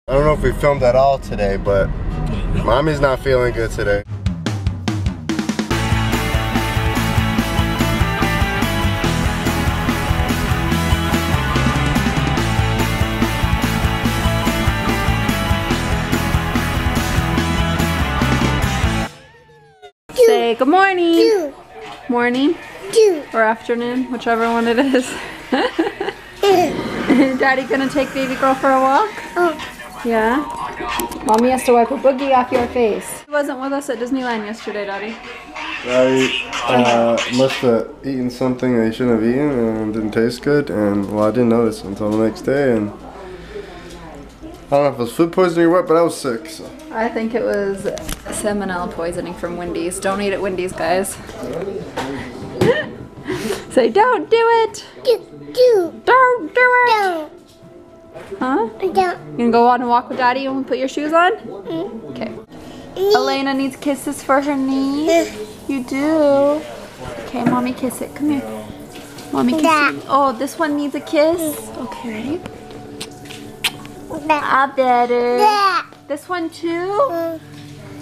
I don't know if we filmed at all today, but Mommy's not feeling good today. Say good morning. Morning. Or afternoon, whichever one it is. Daddy gonna take baby girl for a walk? Yeah? Mommy has to wipe a boogie off your face. He wasn't with us at Disneyland yesterday, Daddy. I must have eaten something I shouldn't have eaten and it didn't taste good, and well, I didn't notice until the next day, and I don't know if it was food poisoning or what, but I was sick. So. I think it was salmonella poisoning from Wendy's. Don't eat at Wendy's, guys. Say, don't do it! Don't do it! Huh? You gonna go on and walk with Daddy and put your shoes on? Okay. Alaina needs kisses for her knee. You do. Okay, Mommy kiss it. Come here. Mommy kiss it. Oh, this one needs a kiss. Okay, ready? Ah, better. This one too?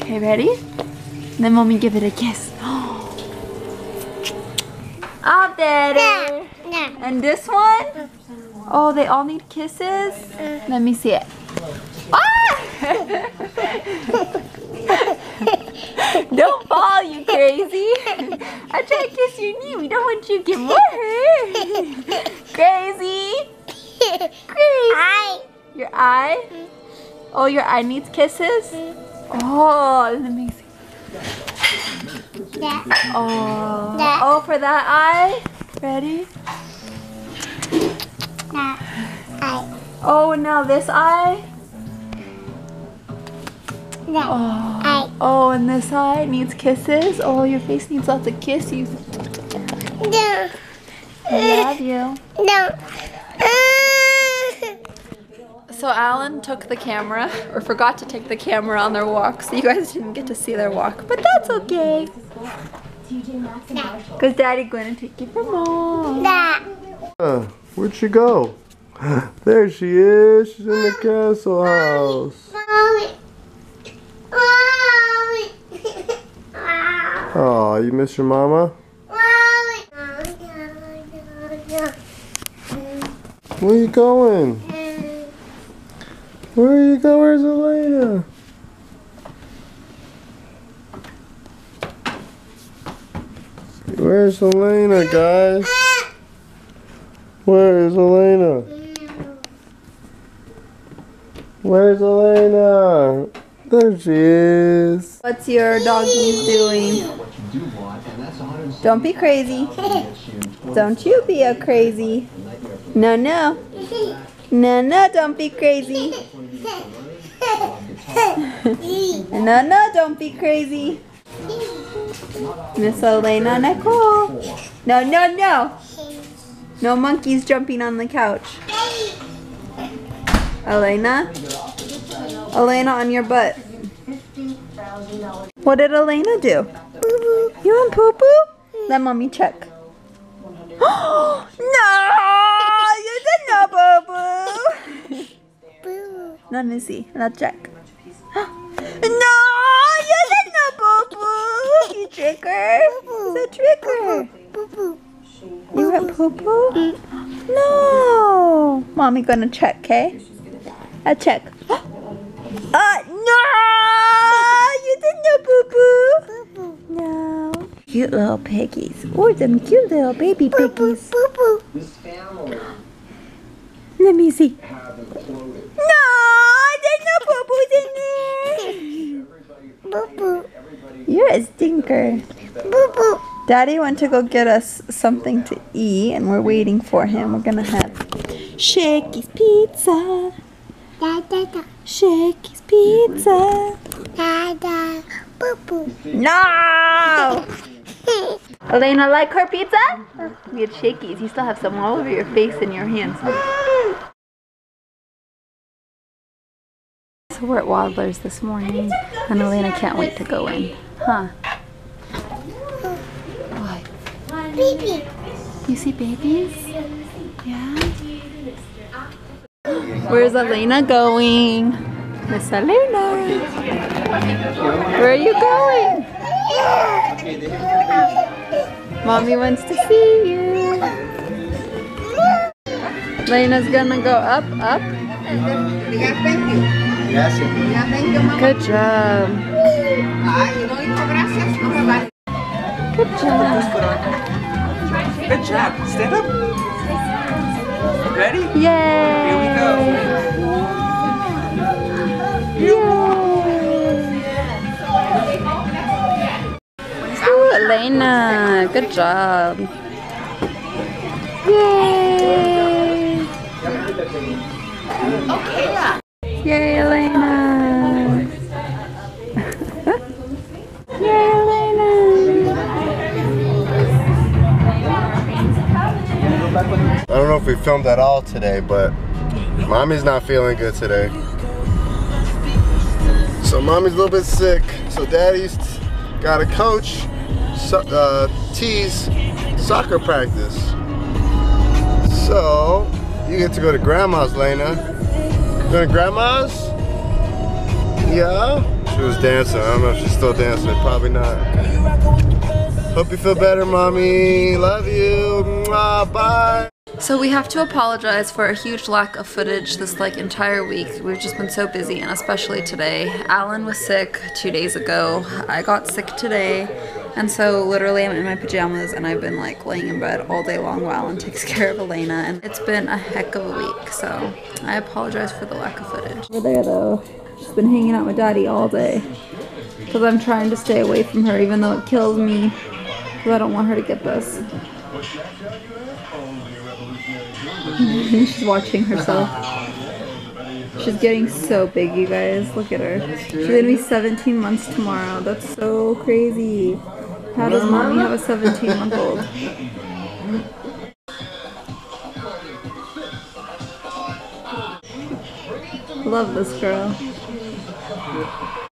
Okay, ready? And then Mommy give it a kiss. Ah, better. And this one? Oh, they all need kisses? Let me see it. Ah! Don't fall, you crazy. I try to kiss your knee. We don't want you to get more hurt. Crazy. Crazy. Your eye? Oh, your eye needs kisses? Oh, let me see. Oh, oh, for that eye? Ready? Oh, now this eye? Oh, oh, and this eye needs kisses? Oh, your face needs lots of kisses. I love you. So Alan took the camera, or forgot to take the camera on their walk, so you guys didn't get to see their walk, but that's okay. Because Daddy's going to take you for Mom. Where'd she go? There she is. She's in the castle house. Oh, you miss your mama? Where are you going? Where are you going? Where's Alaina? Where's Alaina, guys? Where's Alaina? Where's Alaina? There she is. What's your doggies doing? Don't be crazy. Don't you be a crazy. No, no. No, no, don't be crazy. No, no, don't be crazy. Miss Alaina Nicole. No, no, no. No monkeys jumping on the couch. Alaina? Alaina on your butt. What did Alaina do? Boo-boo. You want poo-poo? Let Mommy check. No! You did not boo-boo! Let me see. Let's check. No! You did not boo-boo! You tricker! It's a tricker! You went poo-poo? No! Mommy gonna check, okay? I'll check. No! You did no poo-poo! No. Cute little piggies. Oh, them cute little baby piggies. Let me see. No! There's no poo-poos in there! You're a stinker. Daddy went to go get us something to eat, and we're waiting for him. We're gonna have Shakey's Pizza. Shakey's Pizza. No! Alaina, like her pizza? We had Shakey's. You still have some all over your face and your hands. So we're at Waddlers this morning, and Alaina can't wait to go in. Huh? What? Baby. You see babies? Yeah? Where's Alaina going? Miss Alaina. Where are you going? Mommy wants to see you. Alaina's gonna go up, up. Good job. Good job. Good job. Stand up. Ready? Yay! Here we go. Ooh, Alaina, good job. Yay! Yay, Alaina! Yay, Alaina! I don't know if we filmed at all today, but Mommy's not feeling good today. So Mommy's a little bit sick. So Daddy's got to coach T's soccer practice. So you get to go to Grandma's, Lena. Going to Grandma's? Yeah? She was dancing. I don't know if she's still dancing. Probably not. Hope you feel better, Mommy. Love you. Mwah, bye. So we have to apologize for a huge lack of footage this entire week. We've just been so busy, and especially today. Alan was sick 2 days ago. I got sick today, and so literally I'm in my pajamas and I've been laying in bed all day long while Alan takes care of Alaina, and it's been a heck of a week, so I apologize for the lack of footage. Over there though, she's been hanging out with Daddy all day because I'm trying to stay away from her even though it kills me because I don't want her to get this. She's watching herself. She's getting so big, you guys. Look at her. She's gonna be 17 months tomorrow. That's so crazy. How does Mommy have a 17-month-old? Love this girl.